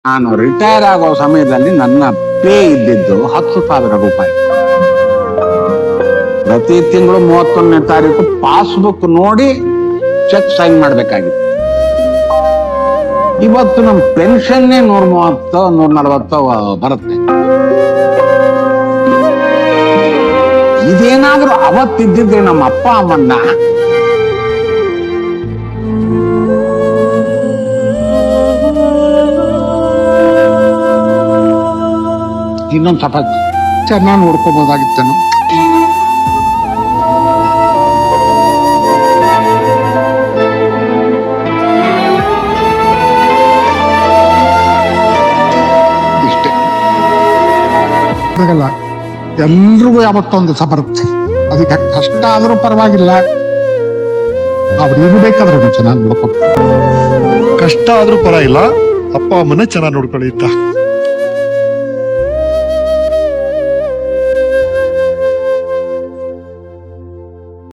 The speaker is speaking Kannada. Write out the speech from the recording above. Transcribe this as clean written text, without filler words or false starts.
ನಾನು ರಿಟೈರ್ ಆಗೋ ಸಮಯದಲ್ಲಿ ನನ್ನ ಪೇ ಇದ್ದಿದ್ದು 10,000 ರೂಪಾಯಿ. ಪ್ರತಿ ತಿಂಗಳು 31ನೇ ತಾರೀಕು ಪಾಸ್ಬುಕ್ ನೋಡಿ ಚೆಕ್ ಸೈನ್ ಮಾಡ್ಬೇಕಾಗಿತ್ತು. ಇವತ್ತು ನಮ್ಮ ಪೆನ್ಷನ್ನೇ 130 140 ಬರುತ್ತೆ. ಇದೇನಾದ್ರೂ ಅವತ್ತಿದ್ದಿದ್ರೆ ನಮ್ಮ ಅಪ್ಪ ಅಮ್ಮನ್ನ ಇನ್ನೊಂದು ಸ್ವಲ್ಪ ಚೆನ್ನಾಗಿ ನೋಡ್ಕೋಬಹುದಾಗಿತ್ತೇನು. ಇಷ್ಟೇ ಆಗಲ್ಲ. ಎಲ್ರಿಗೂ ಯಾವತ್ತೊಂದು ದಿವಸ ಬರುತ್ತೆ. ಅದಕ್ಕೆ ಕಷ್ಟ ಆದ್ರೂ ಪರವಾಗಿಲ್ಲ, ಅವ್ರು ಬೇಕಾದ್ರೆ ಚೆನ್ನಾಗಿ ನೋಡ್ಕೊ. ಕಷ್ಟ ಆದ್ರೂ ಪರವಾಗಿಲ್ಲ, ಅಪ್ಪ ಅಮ್ಮನೇ ಚೆನ್ನಾಗಿ ನೋಡ್ಕೊಳ್ಳಿ.